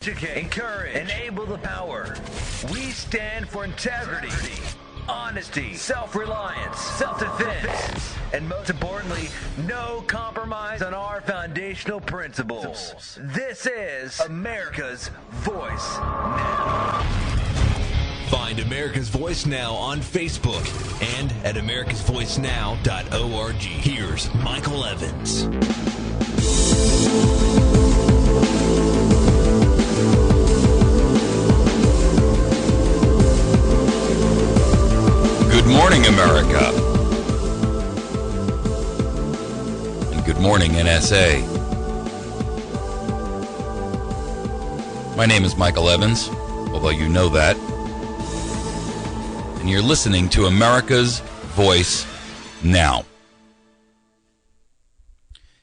educate, encourage, enable the power. We stand for integrity, honesty, self-reliance, self-defense, and most importantly, no compromise on our foundational principles. This is America's Voice Now. Find America's Voice Now on Facebook and at americasvoicenow.org. Here's Michael Evans. Good morning, America. And good morning, NSA. My name is Michael Evans, although you know that. And you're listening to America's Voice Now.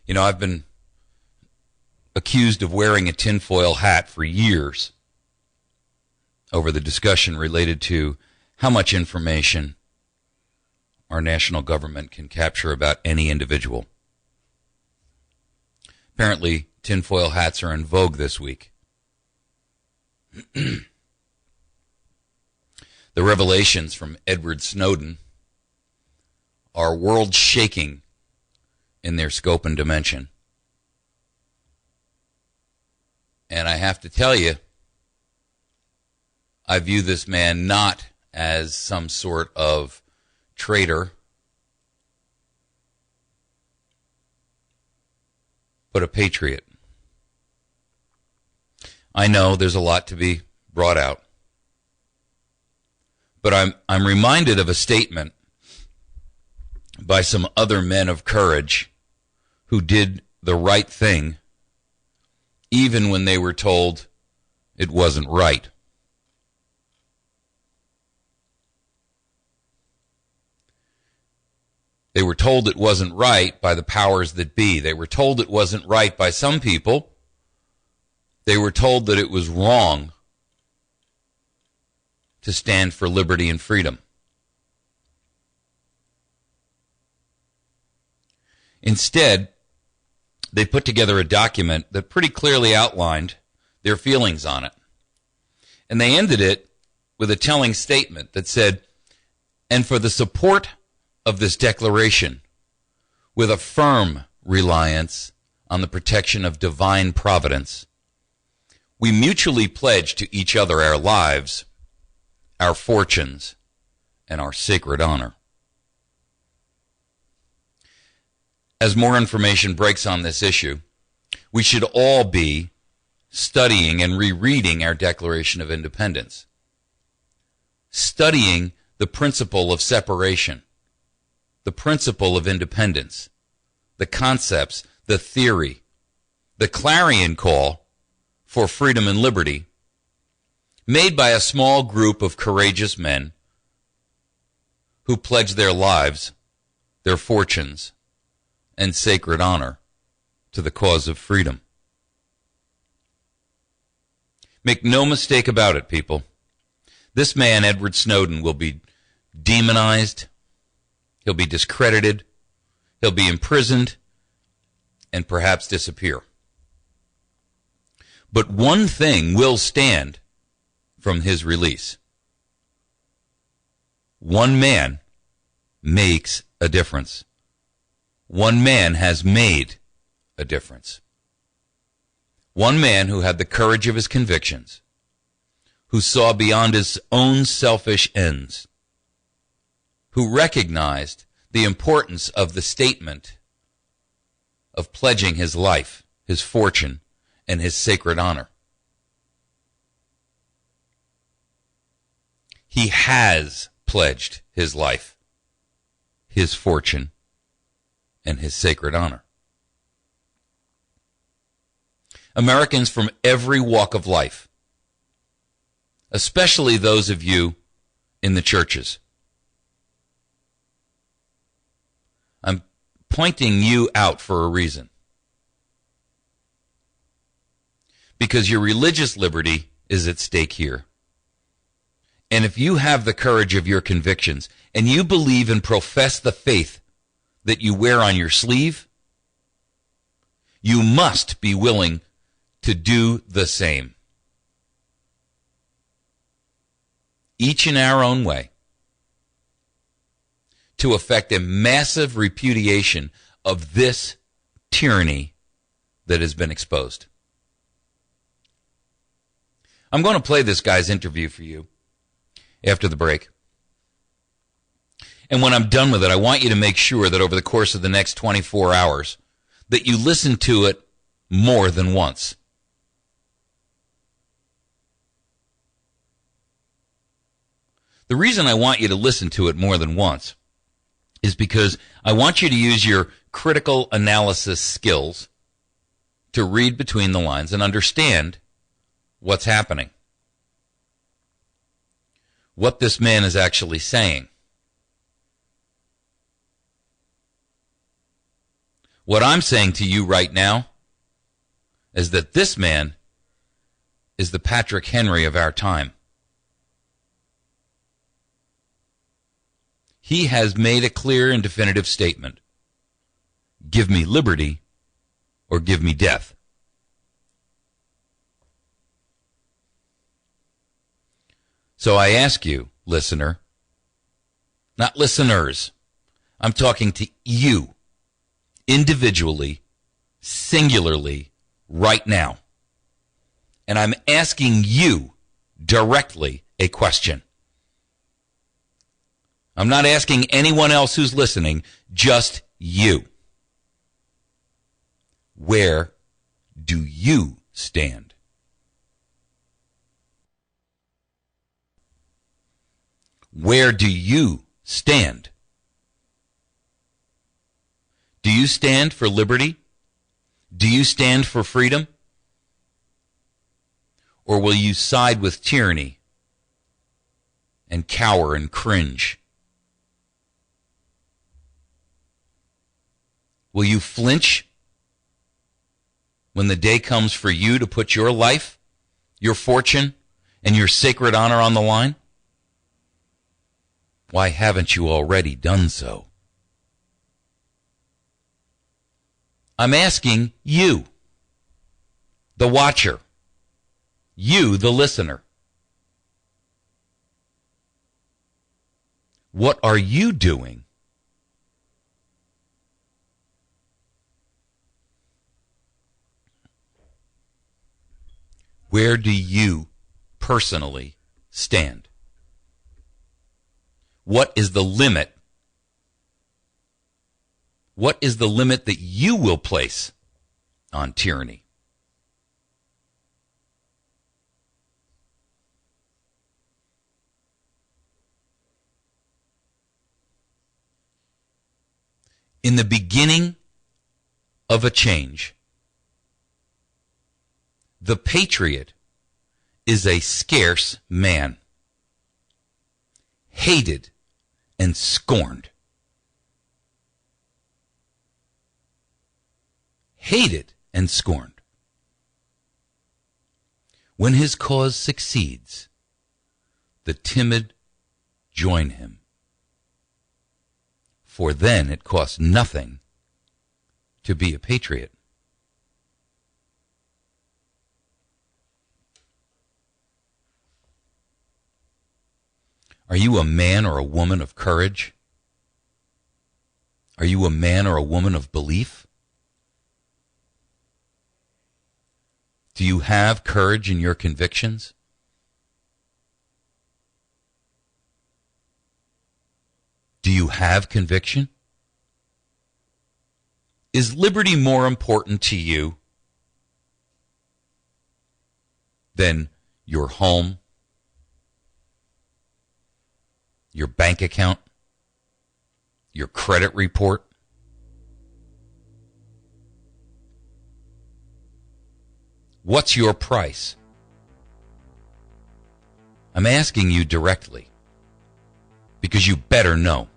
You know, I've been accused of wearing a tinfoil hat for years over the discussion related to how much information our national government can capture about any individual. Apparently, tinfoil hats are in vogue this week. The revelations from Edward Snowden are world-shaking in their scope and dimension. And I have to tell you, I view this man not as some sort of traitor, but a patriot. I know there's a lot to be brought out, but I'm reminded of a statement by some other men of courage who did the right thing even when they were told it wasn't right. They were told it wasn't right by the powers that be. They were told it wasn't right by some people. They were told that it was wrong to stand for liberty and freedom. Instead, they put together a document that pretty clearly outlined their feelings on it. And they ended it with a telling statement that said, "And for the support of this declaration, with a firm reliance on the protection of divine providence, we mutually pledge to each other our lives, our fortunes, and our sacred honor." As more information breaks on this issue, we should all be studying and rereading our Declaration of Independence, studying the principle of separation, the principle of independence, the concepts, the theory, the clarion call for freedom and liberty made by a small group of courageous men who pledged their lives, their fortunes, and sacred honor to the cause of freedom. Make no mistake about it, people. This man, Edward Snowden, will be demonized. He'll be discredited. He'll be imprisoned and perhaps disappear. But one thing will stand from his release. One man makes a difference. One man has made a difference. One man who had the courage of his convictions, who saw beyond his own selfish ends, who recognized the importance of the statement of pledging his life, his fortune, and his sacred honor. He has pledged his life, his fortune, and his sacred honor. Americans from every walk of life, especially those of you in the churches, I'm pointing you out for a reason. Because your religious liberty is at stake here. And if you have the courage of your convictions, and you believe and profess the faith that you wear on your sleeve, you must be willing to do the same. each in our own way, to effect a massive repudiation of this tyranny that has been exposed. I'm going to play this guy's interview for you after the break. And when I'm done with it, I want you to make sure that over the course of the next 24 hours that you listen to it more than once. The reason I want you to listen to it more than once is because I want you to use your critical analysis skills to read between the lines and understand what's happening, what this man is actually saying. What I'm saying to you right now is that this man is the Patrick Henry of our time. He has made a clear and definitive statement. Give me liberty or give me death. So I ask you, listener, not listeners, I'm talking to you, individually, singularly, right now. And I'm asking you directly a question. I'm not asking anyone else who's listening, just you. Where do you stand? Where do you stand? Do you stand for liberty? Do you stand for freedom? Or will you side with tyranny and cower and cringe? Will you flinch when the day comes for you to put your life, your fortune, and your sacred honor on the line? Why haven't you already done so? I'm asking you, the watcher, you, the listener. What are you doing? Where do you personally stand? What is the limit? What is the limit that you will place on tyranny? In the beginning of a change, the patriot is a scarce man, hated and scorned. Hated and scorned. When his cause succeeds, the timid join him. For then it costs nothing to be a patriot. Are you a man or a woman of courage? Are you a man or a woman of belief? Do you have courage in your convictions? Do you have conviction? Is liberty more important to you than your home, your bank account, your credit report? What's your price? I'm asking you directly because you better know.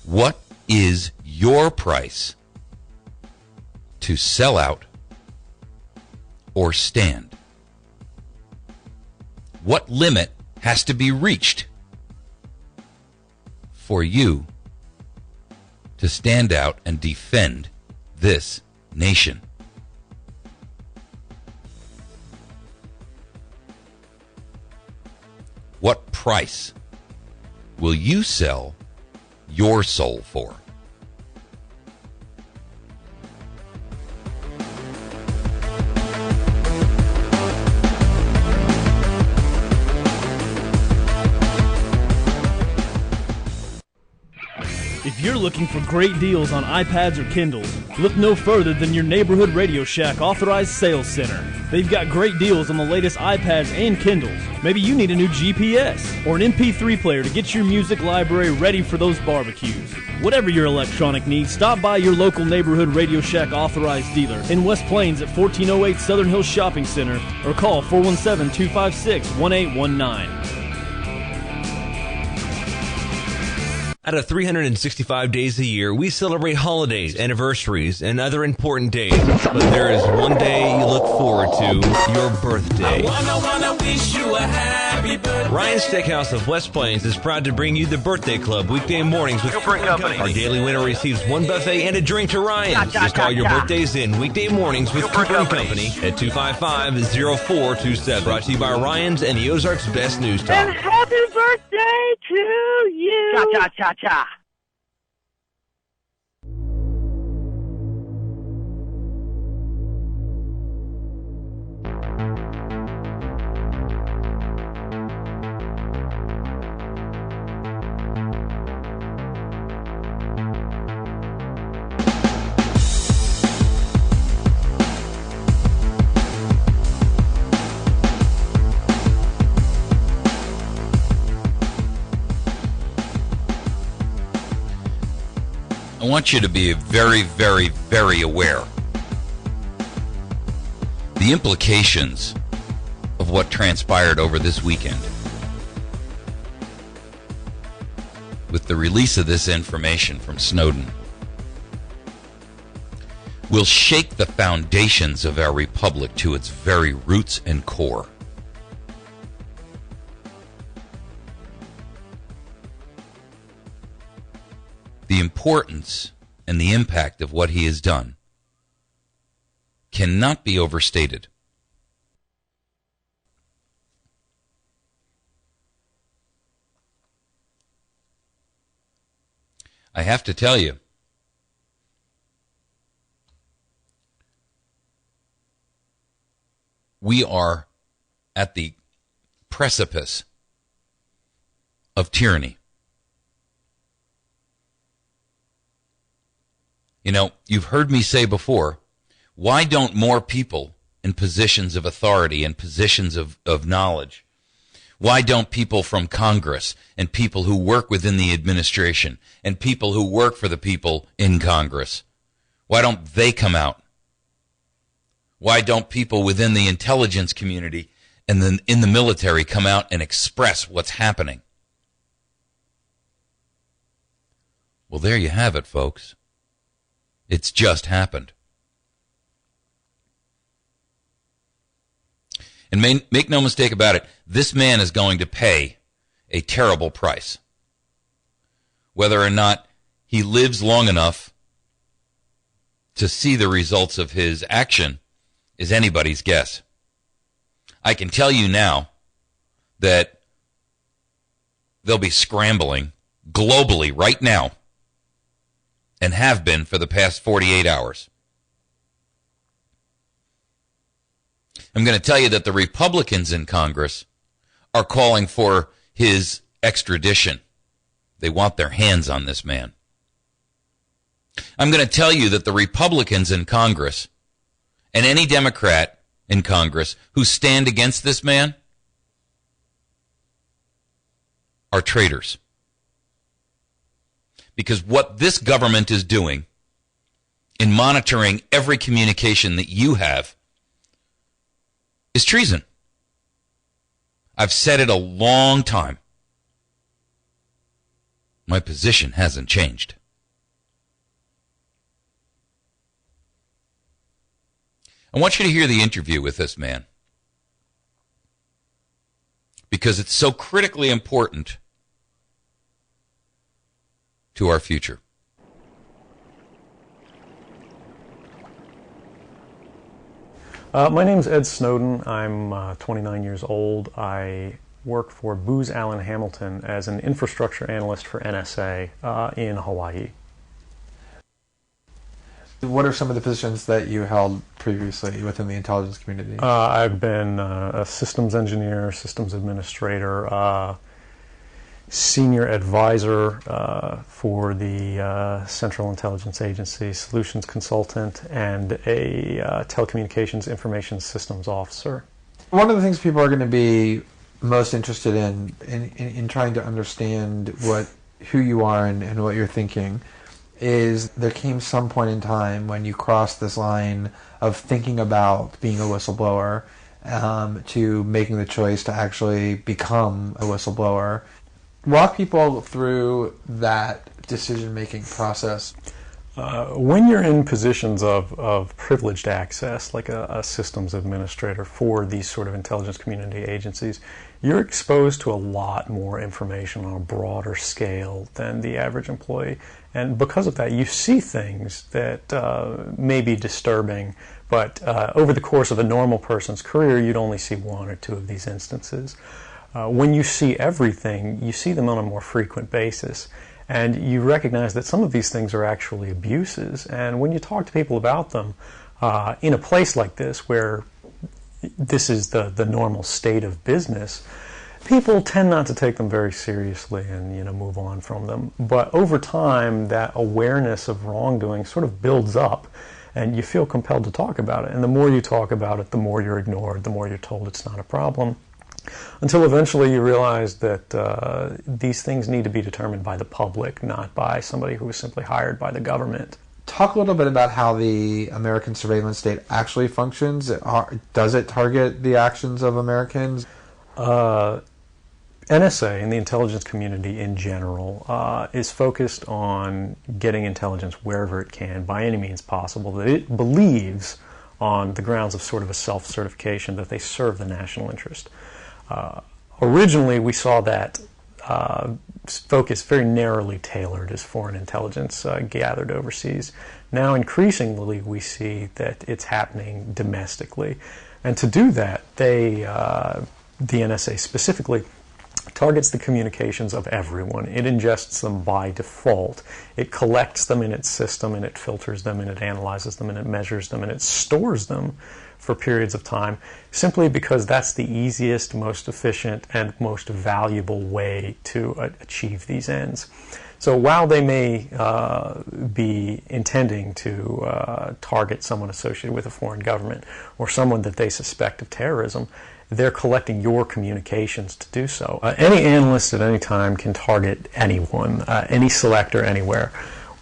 What is your price to sell out or stand? What limit has to be reached for you to stand out and defend this nation? What price will you sell your soul for? If you're looking for great deals on iPads or Kindles, look no further than your neighborhood Radio Shack authorized sales center. They've got great deals on the latest iPads and Kindles. Maybe you need a new GPS or an MP3 player to get your music library ready for those barbecues. Whatever your electronic needs, stop by your local neighborhood Radio Shack authorized dealer in West Plains at 1408 Southern Hills Shopping Center or call 417-256-1819. Out of 365 days a year, we celebrate holidays, anniversaries, and other important days. But there is one day you look forward to, your birthday. I wanna wish you a happy birthday. Ryan's Steakhouse of West Plains is proud to bring you the Birthday Club weekday mornings with Cooper & Company. Our daily winner receives one buffet and a drink to Ryan's. Just call your birthdays in weekday mornings with Cooper & Company at 255-0427. Brought to you by Ryan's and the Ozarks Best News Talk. And happy birthday to you. Cha-cha-cha. Cha. I want you to be very, very, very aware. The implications of what transpired over this weekend with the release of this information from Snowden will shake the foundations of our republic to its very roots and core. The importance and the impact of what he has done cannot be overstated. I have to tell you, we are at the precipice of tyranny. You know, you've heard me say before, why don't more people in positions of authority and positions of knowledge, why don't people from Congress and people who work within the administration and people who work for the people in Congress, why don't they come out? Why don't people within the intelligence community and then in the military come out and express what's happening? Well, there you have it, folks. It's just happened. And make no mistake about it, this man is going to pay a terrible price. Whether or not he lives long enough to see the results of his action is anybody's guess. I can tell you now that they'll be scrambling globally right now, and have been for the past 48 hours. I'm going to tell you that the Republicans in Congress are calling for his extradition. They want their hands on this man. I'm going to tell you that the Republicans in Congress and any Democrat in Congress who stand against this man are traitors. Because what this government is doing in monitoring every communication that you have is treason. I've said it a long time. My position hasn't changed. I want you to hear the interview with this man because it's so critically important to our future. My name's Ed Snowden. I'm 29 years old. I work for Booz Allen Hamilton as an infrastructure analyst for NSA in Hawaii. What are some of the positions that you held previously within the intelligence community? I've been a systems engineer, systems administrator, senior advisor for the Central Intelligence Agency, solutions consultant, and a telecommunications information systems officer. One of the things people are going to be most interested in trying to understand who you are and what you're thinking is there came some point in time when you crossed this line of thinking about being a whistleblower to making the choice to actually become a whistleblower. Walk people through that decision-making process. When you're in positions of privileged access, like a systems administrator for these sort of intelligence community agencies, you're exposed to a lot more information on a broader scale than the average employee. And because of that, you see things that may be disturbing, but over the course of a normal person's career, you'd only see one or two of these instances. When you see everything, you see them on a more frequent basis. And you recognize that some of these things are actually abuses. And when you talk to people about them, in a place like this where this is the normal state of business, people tend not to take them very seriously and move on from them. But over time, that awareness of wrongdoing sort of builds up, and you feel compelled to talk about it. And the more you talk about it, the more you're ignored, the more you're told it's not a problem, until eventually you realize that these things need to be determined by the public, not by somebody who was simply hired by the government. Talk a little bit about how the American surveillance state actually functions. Does it target the actions of Americans? NSA and the intelligence community in general is focused on getting intelligence wherever it can, by any means possible, that it believes on the grounds of sort of a self-certification that they serve the national interest. Originally, we saw that focus very narrowly tailored as foreign intelligence gathered overseas. Now, increasingly, we see that it's happening domestically. And to do that, the NSA specifically targets the communications of everyone. It ingests them by default. It collects them in its system, and it filters them, and it analyzes them, and it measures them, and it stores them for periods of time, simply because that's the easiest, most efficient, and most valuable way to achieve these ends. So while they may be intending to target someone associated with a foreign government or someone that they suspect of terrorism, they're collecting your communications to do so. Any analyst at any time can target anyone, any selector, anywhere.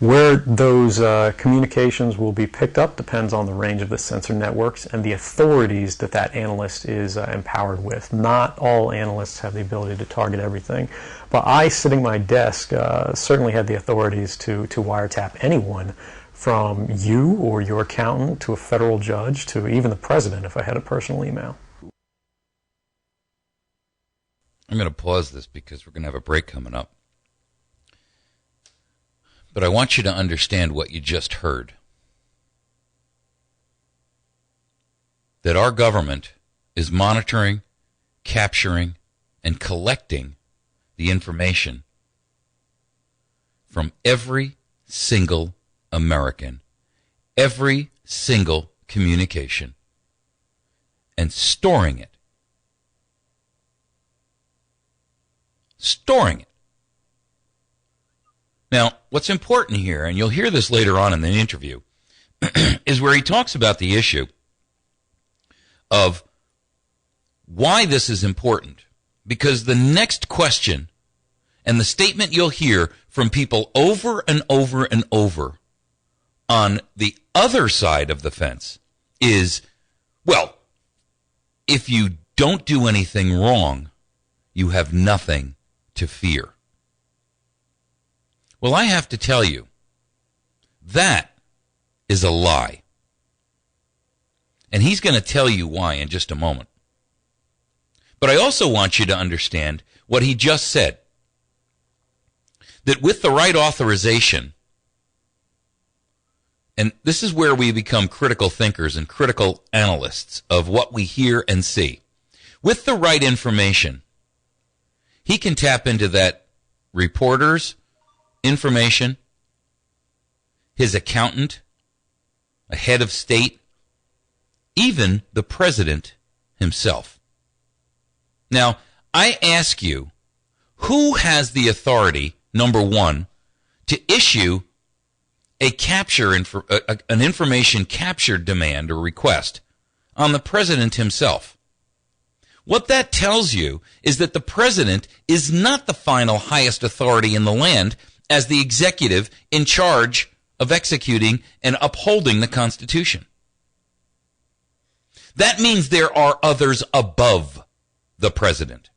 Where those communications will be picked up depends on the range of the sensor networks and the authorities that that analyst is empowered with. Not all analysts have the ability to target everything, but I, sitting at my desk, certainly had the authorities to wiretap anyone, from you or your accountant to a federal judge to even the president if I had a personal email. I'm going to pause this because we're going to have a break coming up. But I want you to understand what you just heard. That our government is monitoring, capturing, and collecting the information from every single American, every single communication, and storing it. Storing it. Now, what's important here, and you'll hear this later on in the interview, is where he talks about the issue of why this is important. Because the next question and the statement you'll hear from people over and over and over on the other side of the fence is, well, if you don't do anything wrong, you have nothing to fear. Well, I have to tell you, that is a lie. And he's going to tell you why in just a moment. But I also want you to understand what he just said. That with the right authorization, and this is where we become critical thinkers and critical analysts of what we hear and see. With the right information, he can tap into that reporter's information, his accountant, a head of state, even the president himself. Now, I ask you, who has the authority, number one, to issue an information capture demand or request on the president himself? What that tells you is that the president is not the final highest authority in the land as the executive in charge of executing and upholding the Constitution. That means there are others above the president.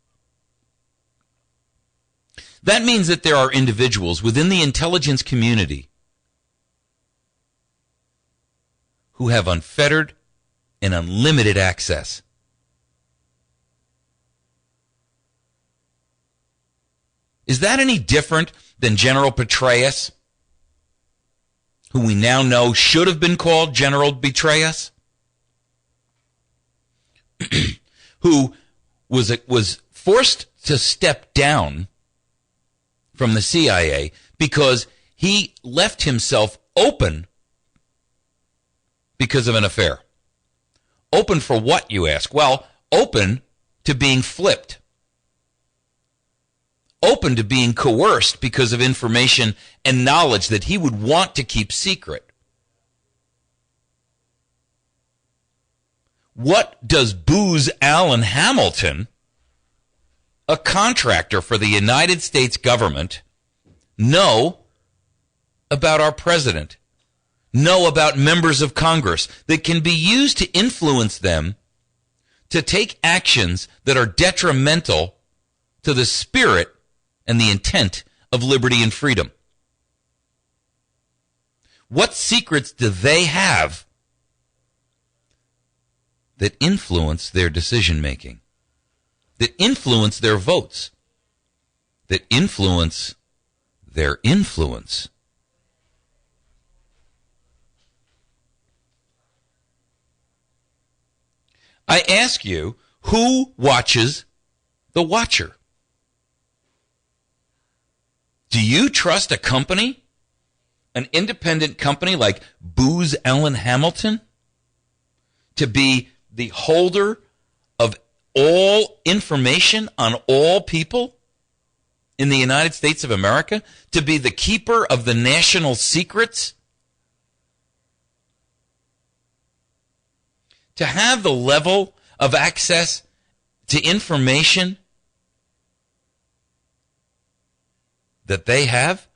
That means that there are individuals within the intelligence community who have unfettered and unlimited access. Is that any different than General Petraeus, who we now know should have been called General Betrayus, who was forced to step down from the CIA because he left himself open because of an affair? Open for what, you ask? Well, open to being flipped. Open to being coerced because of information and knowledge that he would want to keep secret. What does Booz Allen Hamilton, a contractor for the United States government, know about our president, know about members of Congress that can be used to influence them to take actions that are detrimental to the spirit and the intent of liberty and freedom? What secrets do they have that influence their decision-making, that influence their votes, that influence their influence? I ask you, who watches the watcher? Do you trust a company, an independent company like Booz Allen Hamilton, to be the holder of all information on all people in the United States of America, to be the keeper of the national secrets? To have the level of access to information that they have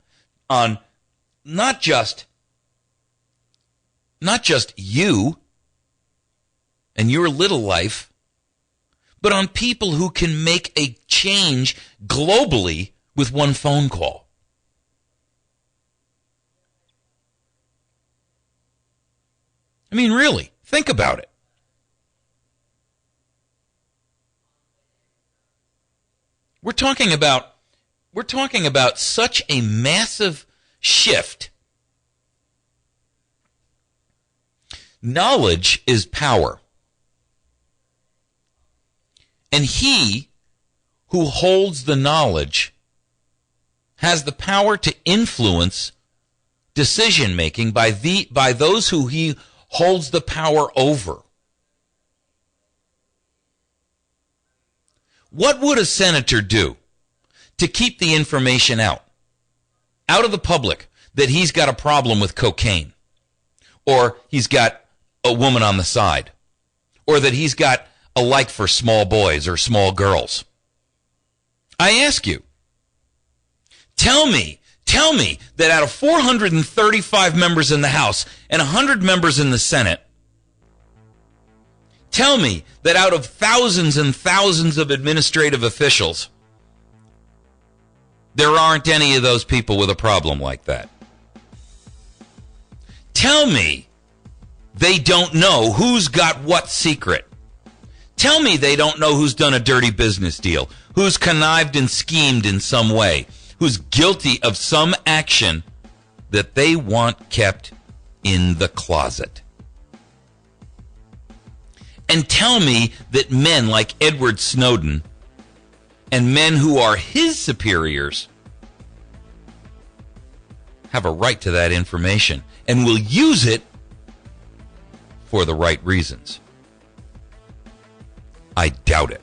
on not just you and your little life, but on people who can make a change globally with one phone call. I mean, really, think about it. We're talking about such a massive shift. Knowledge is power. And he who holds the knowledge has the power to influence decision-making by those who he holds the power over. What would a senator do to keep the information out of the public that he's got a problem with cocaine, or he's got a woman on the side, or that he's got a like for small boys or small girls? I ask you, tell me that out of 435 members in the House and 100 members in the Senate, tell me that out of thousands and thousands of administrative officials, there aren't any of those people with a problem like that. Tell me they don't know who's got what secret. Tell me they don't know who's done a dirty business deal, who's connived and schemed in some way, who's guilty of some action that they want kept in the closet. And tell me that men like Edward Snowden and men who are his superiors have a right to that information and will use it for the right reasons. I doubt it.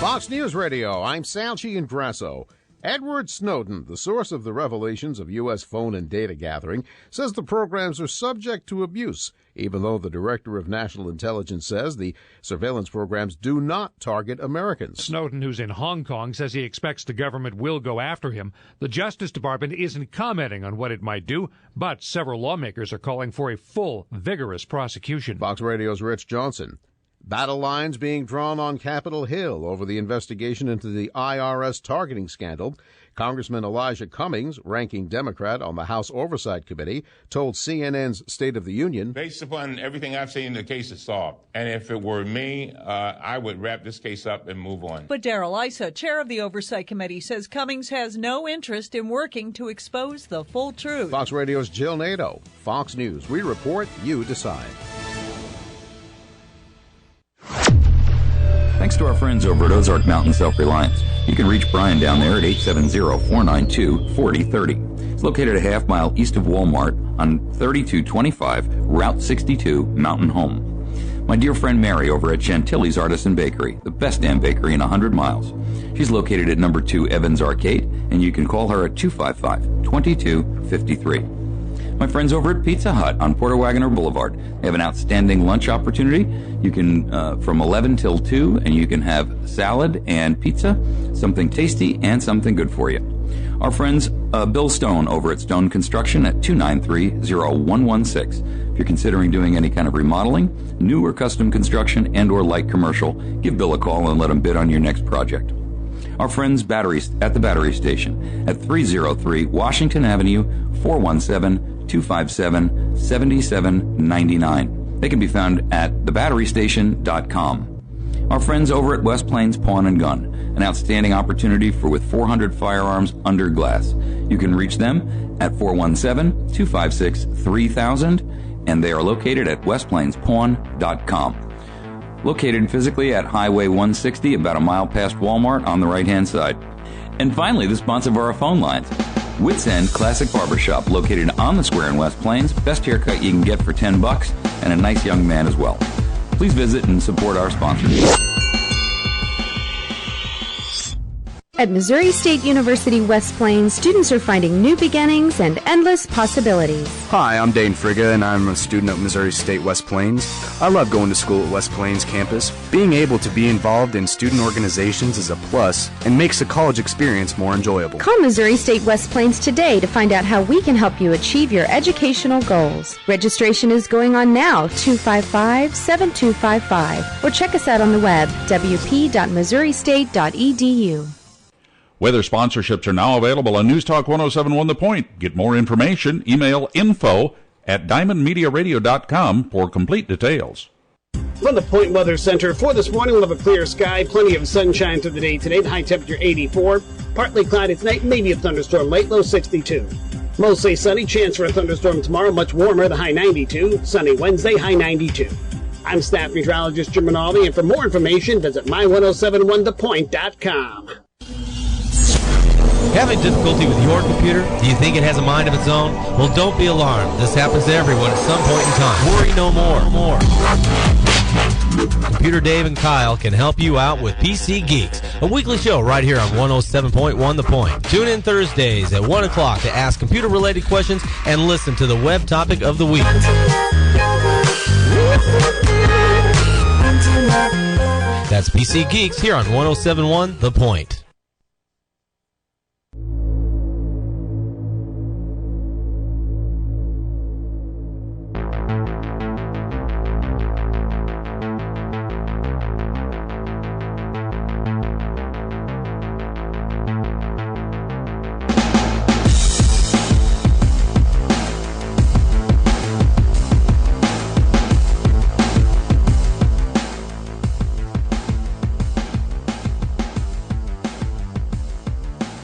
Fox News Radio, I'm Sal Giangrasso. Edward Snowden, the source of the revelations of U.S. phone and data gathering, says the programs are subject to abuse, even though the Director of National Intelligence says the surveillance programs do not target Americans. Snowden, who's in Hong Kong, says he expects the government will go after him. The Justice Department isn't commenting on what it might do, but several lawmakers are calling for a full, vigorous prosecution. Fox Radio's Rich Johnson. Battle lines being drawn on Capitol Hill over the investigation into the IRS targeting scandal. Congressman Elijah Cummings, ranking Democrat on the House Oversight Committee, told CNN's State of the Union, based upon everything I've seen, the case is solved. And if it were me, I would wrap this case up and move on. But Darrell Issa, chair of the Oversight Committee, says Cummings has no interest in working to expose the full truth. Fox Radio's Jill Nato. Fox News. We report, you decide. Thanks to our friends over at Ozark Mountain Self-Reliance. You can reach Brian down there at 870-492-4030. It's located a half mile east of Walmart on 3225 Route 62, Mountain Home. My dear friend Mary over at Chantilly's Artisan Bakery, the best damn bakery in 100 miles. She's located at number 2 Evans Arcade, and you can call her at 255-2253. My friends over at Pizza Hut on Porter Wagoner Boulevard. They have an outstanding lunch opportunity. You can, from 11 till 2, and you can have salad and pizza, something tasty and something good for you. Our friends Bill Stone over at Stone Construction at 293-0116. If you're considering doing any kind of remodeling, new or custom construction and or light commercial, give Bill a call and let him bid on your next project. Our friends at the Battery Station at 303 Washington Avenue, 417-257-7799. They can be found at thebatterystation.com. Our friends over at West Plains Pawn and Gun, an outstanding opportunity with 400 firearms under glass. You can reach them at 417-256-3000, and they are located at westplainspawn.com. Located physically at Highway 160, about a mile past Walmart on the right-hand side. And finally, the sponsor of our phone lines, Wits End Classic Barbershop, located on the square in West Plains. Best haircut you can get for $10, and a nice young man as well. Please visit and support our sponsors. At Missouri State University West Plains, students are finding new beginnings and endless possibilities. Hi, I'm Dane Frigga, and I'm a student at Missouri State West Plains. I love going to school at West Plains campus. Being able to be involved in student organizations is a plus and makes the college experience more enjoyable. Call Missouri State West Plains today to find out how we can help you achieve your educational goals. Registration is going on now, 255-7255, or check us out on the web, wp.missouristate.edu. Weather sponsorships are now available on News Talk 107.1 The Point. Get more information, email info@diamondmediaradio.com for complete details. From the Point Weather Center for this morning, we'll have a clear sky, plenty of sunshine through the day today. The high temperature 84, partly cloudy tonight, maybe a thunderstorm late, low 62. Mostly sunny, chance for a thunderstorm tomorrow, much warmer, the high 92. Sunny Wednesday, high 92. I'm staff meteorologist Jim Rinaldi, and for more information, visit my1071thepoint.com. Having difficulty with your computer? Do you think it has a mind of its own? Well, don't be alarmed. This happens to everyone at some point in time. Worry no more. Computer Dave and Kyle can help you out with PC Geeks, a weekly show right here on 107.1 The Point. Tune in Thursdays at 1 o'clock to ask computer-related questions and listen to the web topic of the week. That's PC Geeks here on 107.1 The Point.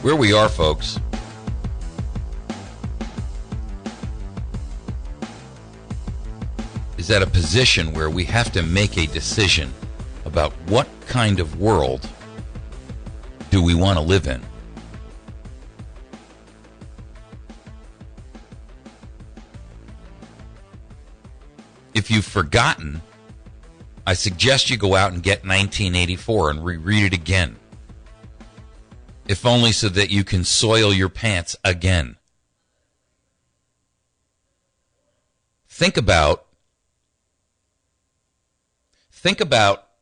Where we are, folks, is at a position where we have to make a decision about what kind of world do we want to live in. If you've forgotten, I suggest you go out and get 1984 and reread it again. If only so that you can soil your pants again. Think about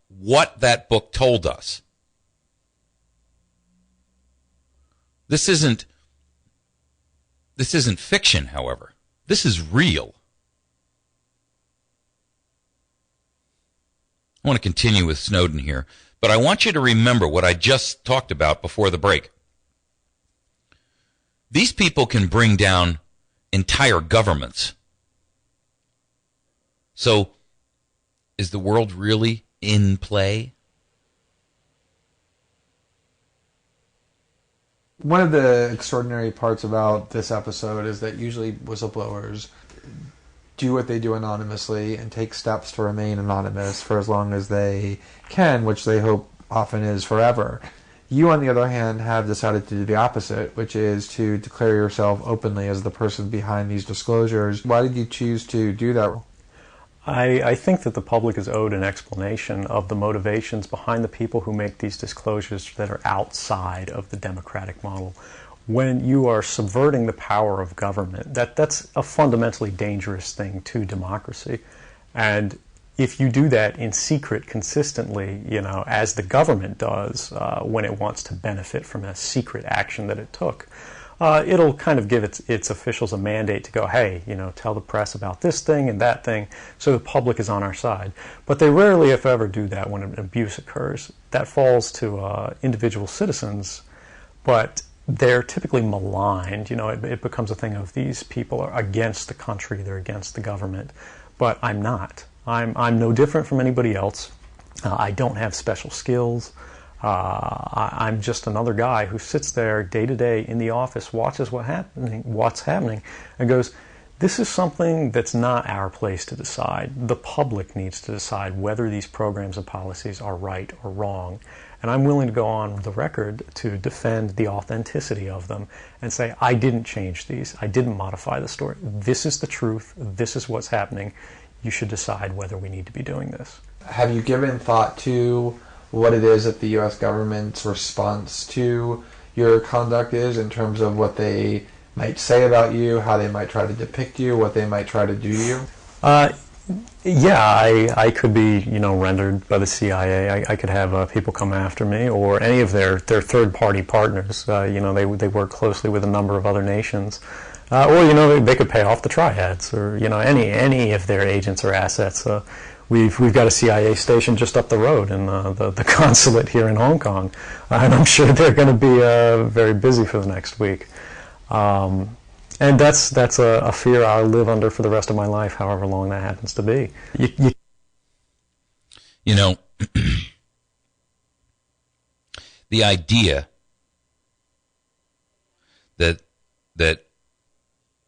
what that book told us. This isn't fiction, however. This is real. I want to continue with Snowden here, but I want you to remember what I just talked about before the break. These people can bring down entire governments. So, is the world really in play? One of the extraordinary parts about this episode is that usually whistleblowers do what they do anonymously and take steps to remain anonymous for as long as they can, which they hope often is forever. You, on the other hand, have decided to do the opposite, which is to declare yourself openly as the person behind these disclosures. Why did you choose to do that? I think that the public is owed an explanation of the motivations behind the people who make these disclosures that are outside of the democratic model. When you are subverting the power of government, that's a fundamentally dangerous thing to democracy. And if you do that in secret consistently, as the government does when it wants to benefit from a secret action that it took, it'll kind of give its officials a mandate to go, hey, tell the press about this thing and that thing, so the public is on our side. But they rarely, if ever, do that when an abuse occurs. That falls to individual citizens, but they're typically maligned. It becomes a thing of these people are against the country, they're against the government. But I'm not. I'm no different from anybody else. I don't have special skills. I'm just another guy who sits there day to day in the office, watches what's happening, and goes, this is something that's not our place to decide. The public needs to decide whether these programs and policies are right or wrong. And I'm willing to go on the record to defend the authenticity of them and say, I didn't change these. I didn't modify the story. This is the truth. This is what's happening. You should decide whether we need to be doing this. Have you given thought to what it is that the U.S. government's response to your conduct is in terms of what they might say about you, how they might try to depict you, what they might try to do to you? I could be, rendered by the CIA. I could have people come after me, or any of their third-party partners. They work closely with a number of other nations. Or they could pay off the triads, or any of their agents or assets. We've got a CIA station just up the road in the consulate here in Hong Kong, and I'm sure they're going to be very busy for the next week. And that's a fear I'll live under for the rest of my life, however long that happens to be. The idea that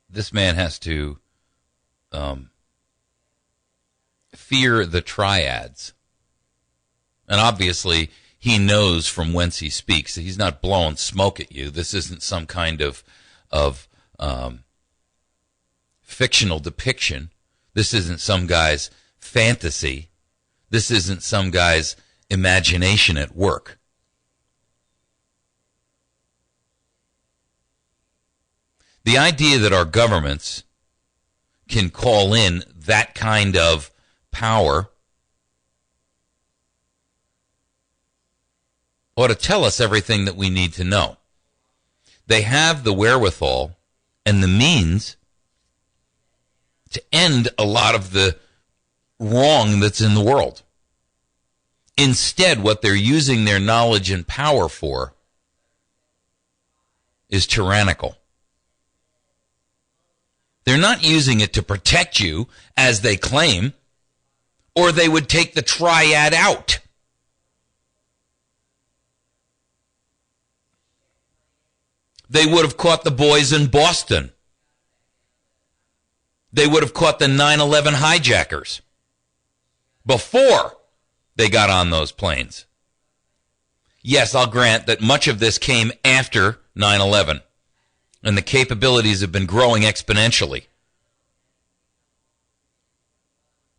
this man has to fear the triads, and obviously he knows from whence he speaks. He's not blowing smoke at you. This isn't some kind of fictional depiction. This isn't some guy's fantasy. This isn't some guy's imagination at work. The idea that our governments can call in that kind of power ought to tell us everything that we need to know. They have the wherewithal and the means to end a lot of the wrong that's in the world. Instead, what they're using their knowledge and power for is tyrannical. They're not using it to protect you, as they claim, or they would take the triad out. They would have caught the boys in Boston. They would have caught the 9/11 hijackers. before they got on those planes. Yes, I'll grant that much of this came after 9/11, and the capabilities have been growing exponentially.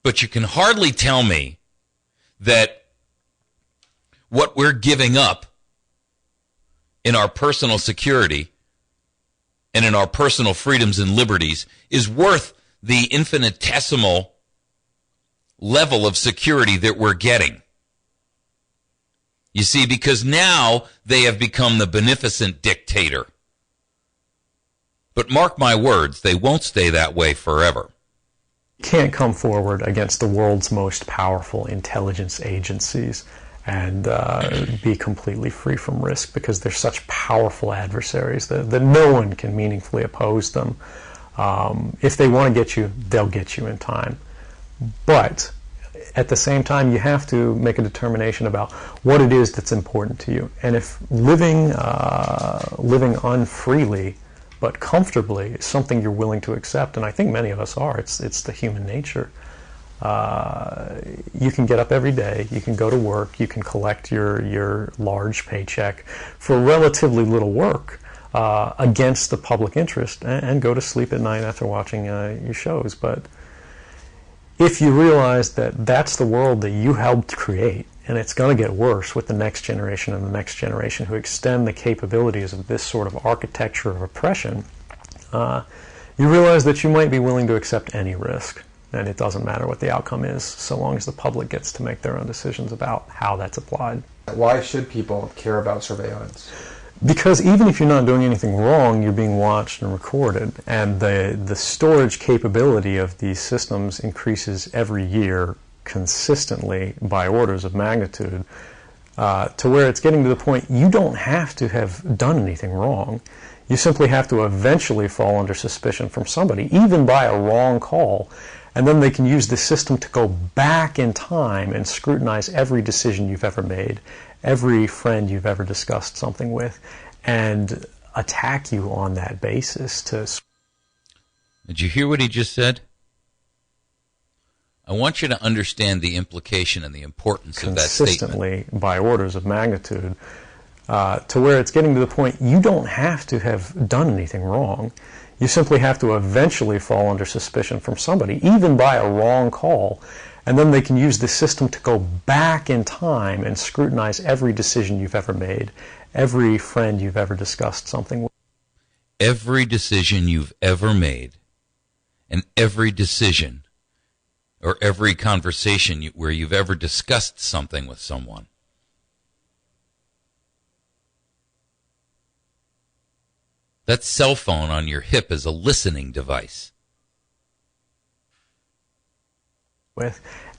But you can hardly tell me that what we're giving up in our personal security and in our personal freedoms and liberties is worth the infinitesimal level of security that we're getting. You see, because now they have become the beneficent dictator. But mark my words, they won't stay that way forever. Can't come forward against the world's most powerful intelligence agencies and be completely free from risk, because they're such powerful adversaries that no one can meaningfully oppose them. If they want to get you, they'll get you in time. But at the same time, you have to make a determination about what it is that's important to you. And if living unfreely but comfortably is something you're willing to accept, and I think many of us are, it's the human nature. You can get up every day, you can go to work, you can collect your large paycheck for relatively little work against the public interest, and go to sleep at night after watching your shows. But if you realize that that's the world that you helped create, and it's going to get worse with the next generation and the next generation who extend the capabilities of this sort of architecture of oppression, you realize that you might be willing to accept any risk. And it doesn't matter what the outcome is, so long as the public gets to make their own decisions about how that's applied. Why should people care about surveillance? Because even if you're not doing anything wrong, you're being watched and recorded, and the storage capability of these systems increases every year consistently by orders of magnitude, to where it's getting to the point you don't have to have done anything wrong. You simply have to eventually fall under suspicion from somebody, even by a wrong call, and then they can use the system to go back in time and scrutinize every decision you've ever made, every friend you've ever discussed something with, and attack you on that basis. Did you hear what he just said? I want you to understand the implication and the importance of that statement. Consistently by orders of magnitude, to where it's getting to the point you don't have to have done anything wrong. You simply have to eventually fall under suspicion from somebody, even by a wrong call, and then they can use the system to go back in time and scrutinize every decision you've ever made, every friend you've ever discussed something with. Every decision you've ever made, and every decision or every conversation where you've ever discussed something with someone. That cell phone on your hip is a listening device.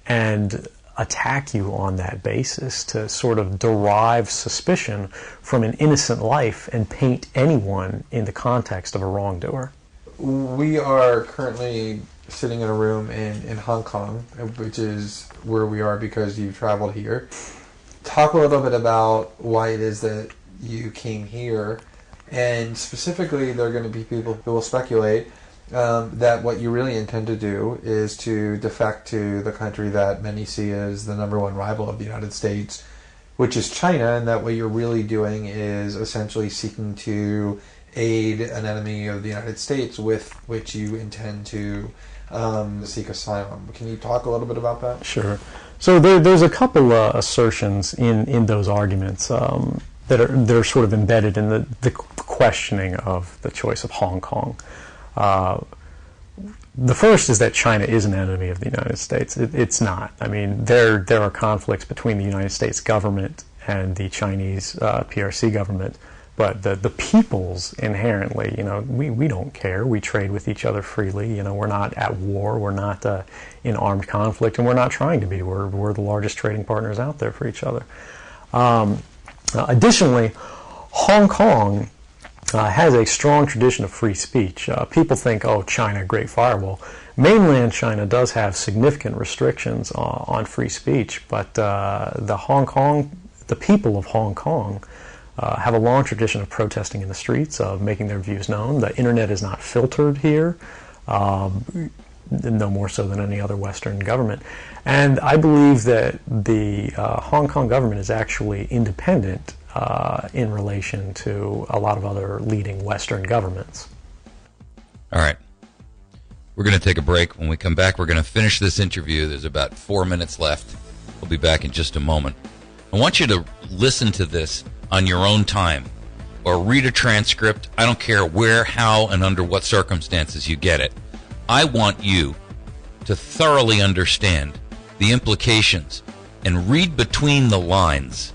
And attack you on that basis to sort of derive suspicion from an innocent life and paint anyone in the context of a wrongdoer. We are currently sitting in a room in Hong Kong, which is where we are because you traveled here. Talk a little bit about why it is that you came here. And specifically, there are going to be people who will speculate that what you really intend to do is to defect to the country that many see as the number one rival of the United States, which is China, and that what you're really doing is essentially seeking to aid an enemy of the United States with which you intend to seek asylum. Can you talk a little bit about that? Sure. So there's a couple assertions in those arguments that are sort of embedded in the questioning of the choice of Hong Kong. The first is that China is an enemy of the United States. It's not. I mean, there are conflicts between the United States government and the Chinese PRC government, but the peoples inherently, we don't care. We trade with each other freely. We're not at war. We're not in armed conflict, and we're not trying to be. We're the largest trading partners out there for each other. Additionally, Hong Kong has a strong tradition of free speech. People think, oh, China, great firewall. Mainland China does have significant restrictions on free speech, but the people of Hong Kong have a long tradition of protesting in the streets, of making their views known. The internet is not filtered here. no more so than any other Western government. And I believe that the Hong Kong government is actually independent in relation to a lot of other leading Western governments. All right. We're going to take a break. When we come back, we're going to finish this interview. There's about 4 minutes left. We'll be back in just a moment. I want you to listen to this on your own time or read a transcript. I don't care where, how, and under what circumstances you get it. I want you to thoroughly understand the implications and read between the lines.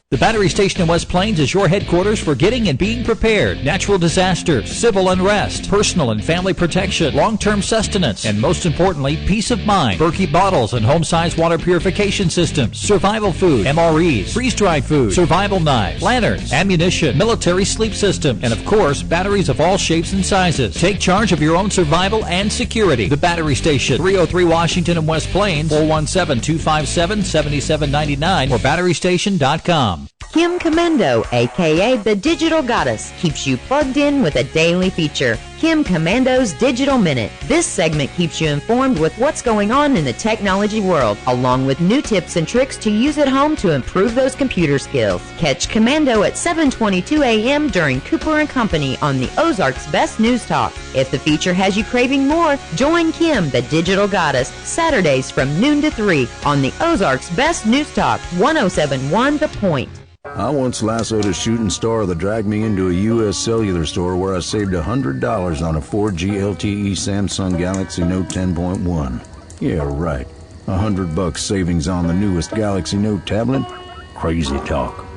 The Battery Station in West Plains is your headquarters for getting and being prepared. Natural disasters, civil unrest, personal and family protection, long-term sustenance, and most importantly, peace of mind. Berkey bottles and home-sized water purification systems, survival food, MREs, freeze-dried food, survival knives, lanterns, ammunition, military sleep system, and of course, batteries of all shapes and sizes. Take charge of your own survival and security. The Battery Station, 303 Washington and West Plains, 417-257-7799 or batterystation.com. Kim Commando, aka the Digital Goddess, keeps you plugged in with a daily feature. Kim Commando's Digital Minute. This segment keeps you informed with what's going on in the technology world, along with new tips and tricks to use at home to improve those computer skills. Catch Commando at 7:22 a.m. during Cooper & Company on the Ozarks Best News Talk. If the feature has you craving more, join Kim, the Digital Goddess, Saturdays from noon to 3 on the Ozarks Best News Talk, 107.1 The Point. I once lassoed a shooting star that dragged me into a U.S. cellular store where I saved $100 on a 4G LTE Samsung Galaxy Note 10.1. Yeah, right. $100 savings on the newest Galaxy Note tablet? Crazy talk.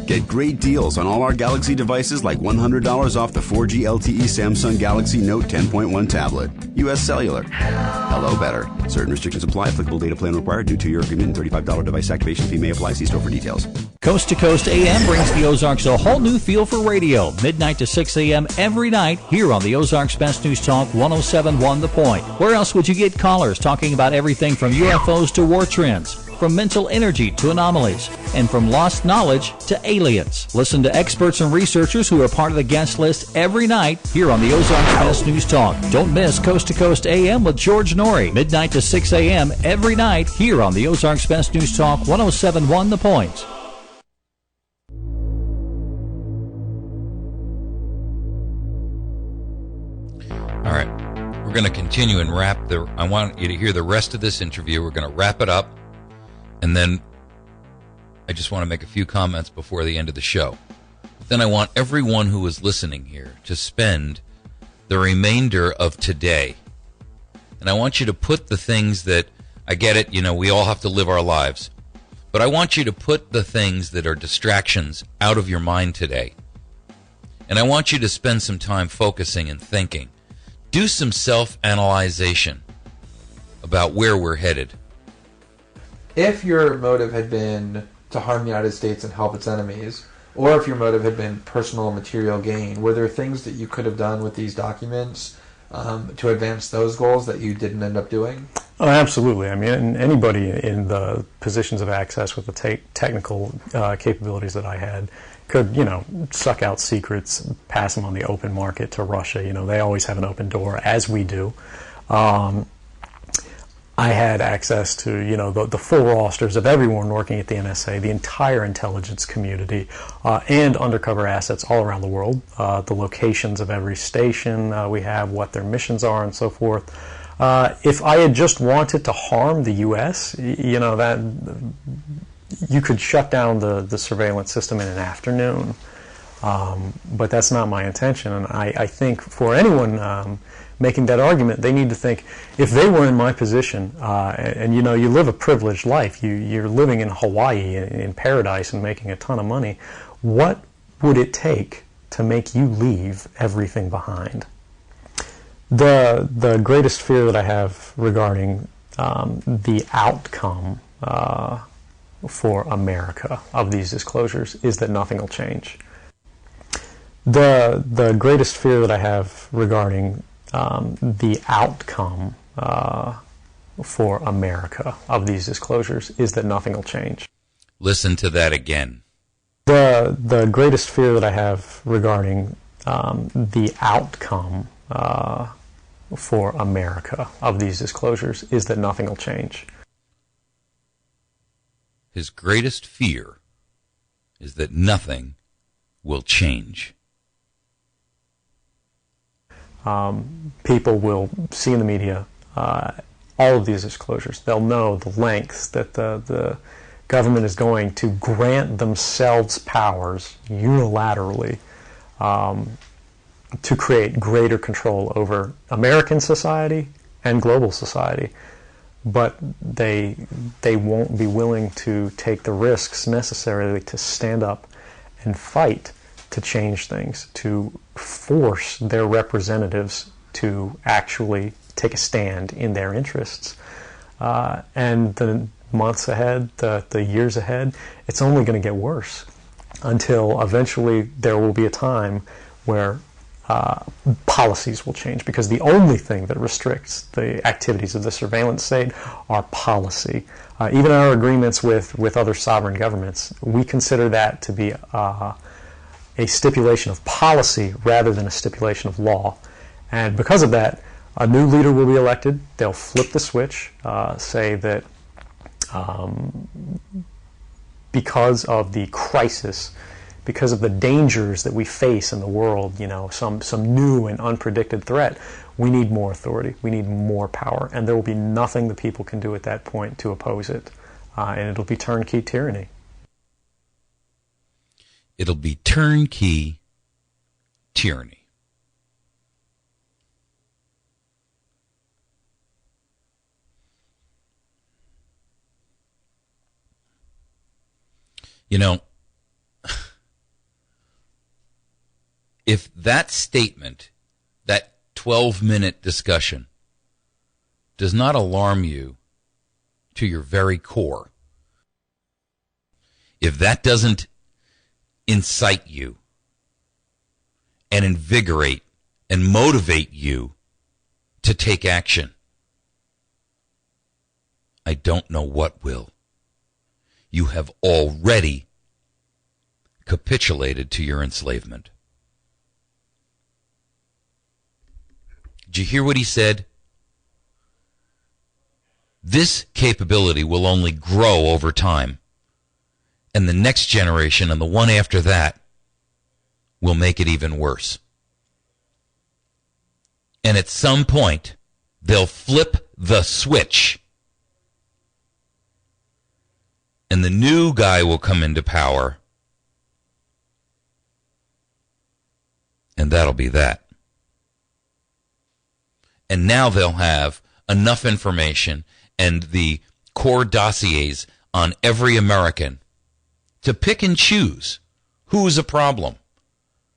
Get great deals on all our Galaxy devices like $100 off the 4G LTE Samsung Galaxy Note 10.1 tablet. U.S. Cellular. Hello better. Certain restrictions apply. Applicable data plan required. New 2-year agreement and $35 device activation fee may apply. See store for details. Coast to Coast AM brings the Ozarks a whole new feel for radio. Midnight to 6 a.m. every night here on the Ozarks Best News Talk 107.1 The Point. Where else would you get callers talking about everything from UFOs to war trends, from mental energy to anomalies, and from lost knowledge to aliens? Listen to experts and researchers who are part of the guest list every night here on the Ozarks Best News Talk. Don't miss Coast to Coast AM with George Norrie. Midnight to 6 a.m. every night here on the Ozarks Best News Talk 107.1 The Point. All right, we're going to continue and I want you to hear the rest of this interview. We're going to wrap it up, and then I just want to make a few comments before the end of the show. Then I want everyone who is listening here to spend the remainder of today. And I want you to put the things that, I get it, we all have to live our lives. But I want you to put the things that are distractions out of your mind today. And I want you to spend some time focusing and thinking. Do some self-analyzation about where we're headed. If your motive had been to harm the United States and help its enemies, or if your motive had been personal material gain, were there things that you could have done with these documents to advance those goals that you didn't end up doing? Oh, absolutely. I mean, anybody in the positions of access with the technical capabilities that I had could, suck out secrets, pass them on the open market to Russia. They always have an open door, as we do. I had access to, the full rosters of everyone working at the NSA, the entire intelligence community, and undercover assets all around the world, the locations of every station we have, what their missions are, and so forth. If I had just wanted to harm the U.S., that you could shut down the surveillance system in an afternoon. But that's not my intention. And I think for anyone making that argument, they need to think, if they were in my position, and you live a privileged life, you're living in Hawaii in paradise and making a ton of money, what would it take to make you leave everything behind? The greatest fear that I have regarding the outcome for America of these disclosures is that nothing will change. The greatest fear that I have regarding the outcome for America of these disclosures is that nothing will change. Listen to that again. The greatest fear that I have regarding the outcome for America of these disclosures is that nothing will change. His greatest fear is that nothing will change. People will see in the media all of these disclosures. They'll know the lengths that the government is going to grant themselves powers unilaterally to create greater control over American society and global society. But they won't be willing to take the risks necessarily to stand up and fight to change things, to force their representatives to actually take a stand in their interests. And the months ahead, the years ahead, it's only going to get worse until eventually there will be a time where policies will change, because the only thing that restricts the activities of the surveillance state are policy. Even our agreements with other sovereign governments, we consider that to be a stipulation of policy rather than a stipulation of law. And because of that, a new leader will be elected. They'll flip the switch, say that because of the crisis, because of the dangers that we face in the world, some new and unpredicted threat, we need more authority, we need more power, and there will be nothing the people can do at that point to oppose it, and it'll be turnkey tyranny. It'll be turnkey tyranny. If that statement, that 12-minute discussion, does not alarm you to your very core, if that doesn't incite you and invigorate and motivate you to take action, I don't know what will. You have already capitulated to your enslavement. Did you hear what he said? This capability will only grow over time. And the next generation and the one after that will make it even worse. And at some point, they'll flip the switch. And the new guy will come into power. And that'll be that. And now they'll have enough information and the core dossiers on every American to pick and choose who's a problem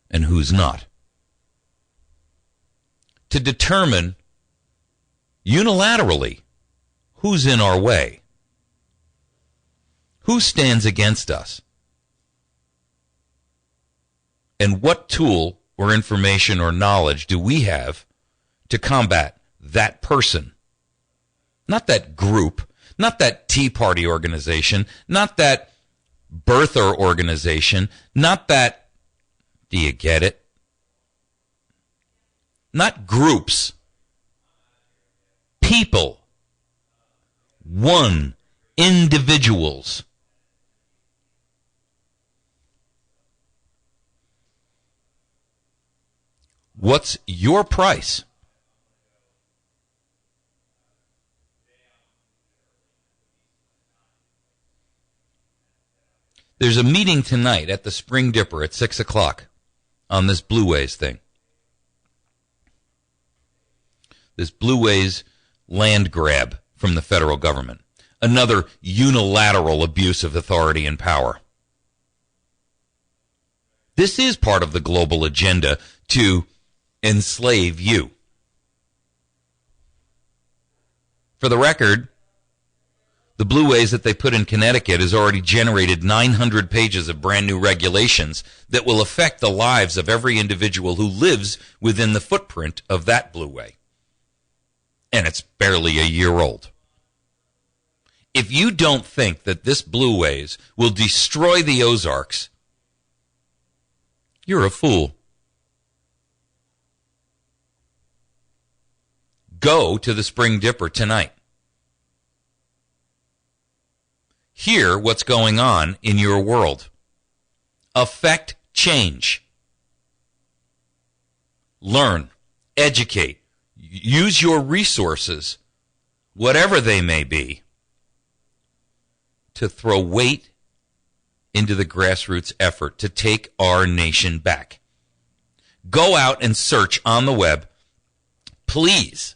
and who's not. To determine unilaterally who's in our way, who stands against us, and what tool or information or knowledge do we have to combat that person. Not that group, not that Tea Party organization, not that birther organization, not that, do you get it? Not groups. People. One. Individuals. What's your price? There's a meeting tonight at the Spring Dipper at 6 o'clock on this Blue Ways thing. This Blue Ways land grab from the federal government. Another unilateral abuse of authority and power. This is part of the global agenda to enslave you. For the record, the Blue Ways that they put in Connecticut has already generated 900 pages of brand new regulations that will affect the lives of every individual who lives within the footprint of that Blue Way. And it's barely a year old. If you don't think that this Blue Ways will destroy the Ozarks, you're a fool. Go to the Spring Dipper tonight. Hear what's going on in your world. Affect change. Learn, educate, use your resources, whatever they may be, to throw weight into the grassroots effort to take our nation back. Go out and search on the web. Please,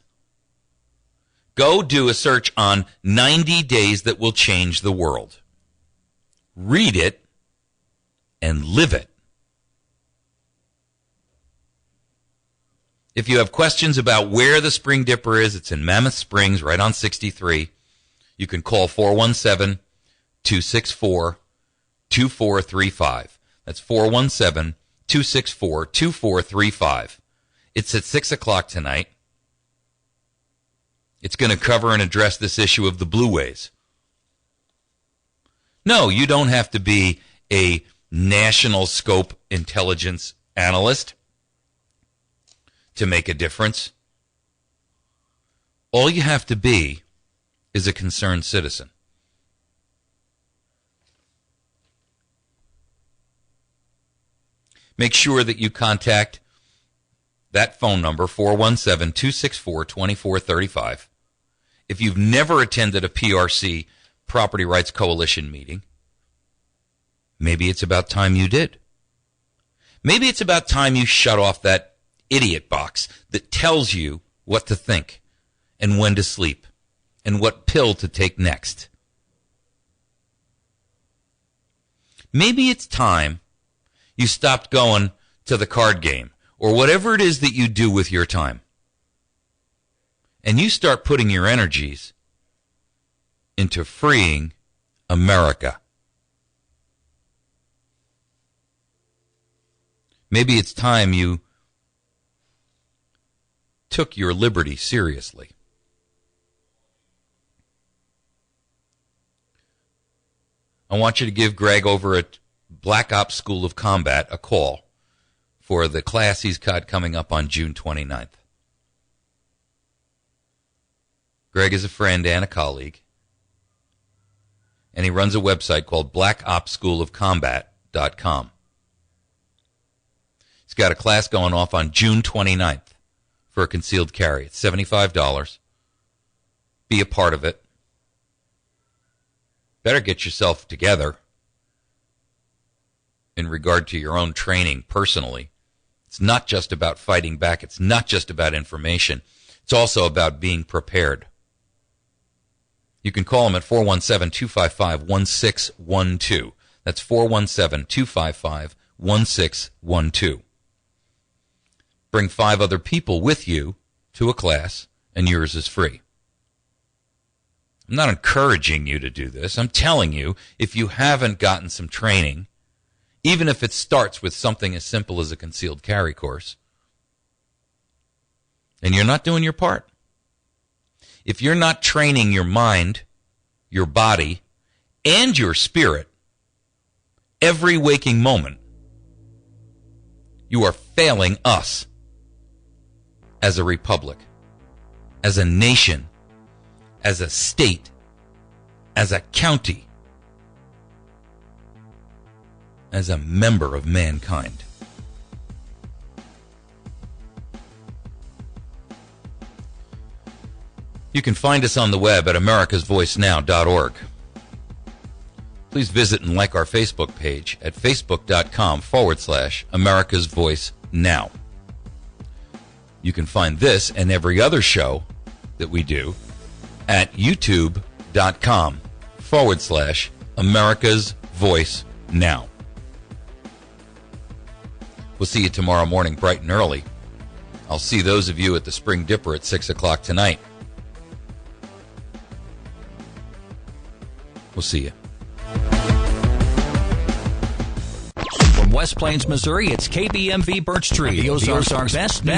go do a search on 90 Days That Will Change the World. Read it and live it. If you have questions about where the Spring Dipper is, it's in Mammoth Springs, right on 63. You can call 417-264-2435. That's 417-264-2435. It's at 6 o'clock tonight. It's going to cover and address this issue of the Blue Ways. No, you don't have to be a national scope intelligence analyst to make a difference. All you have to be is a concerned citizen. Make sure that you contact that phone number, 417-264-2435. If you've never attended a PRC, Property Rights Coalition meeting, maybe it's about time you did. Maybe it's about time you shut off that idiot box that tells you what to think and when to sleep and what pill to take next. Maybe it's time you stopped going to the card game or whatever it is that you do with your time, and you start putting your energies into freeing America. Maybe it's time you took your liberty seriously. I want you to give Greg over at Black Ops School of Combat a call for the class he's got coming up on June 29th. Greg is a friend and a colleague, and he runs a website called blackopsschoolofcombat.com. He's got a class going off on June 29th. For a concealed carry. It's $75. Be a part of it. Better get yourself together in regard to your own training personally. It's not just about fighting back. It's not just about information. It's also about being prepared. You can call him at 417-255-1612. That's 417-255-1612. Bring 5 other people with you to a class, and yours is free. I'm not encouraging you to do this. I'm telling you, if you haven't gotten some training, even if it starts with something as simple as a concealed carry course, and you're not doing your part. If you're not training your mind, your body, and your spirit every waking moment, you are failing us. As a republic, as a nation, as a state, as a county, as a member of mankind. You can find us on the web at americasvoicenow.org. Please visit and like our Facebook page at facebook.com/americasvoicenow. You can find this and every other show that we do at youtube.com/America's Voice Now. We'll see you tomorrow morning bright and early. I'll see those of you at the Spring Dipper at 6 o'clock tonight. We'll see you. From West Plains, Missouri, it's KBMV Birch Tree, the Ozarks' best news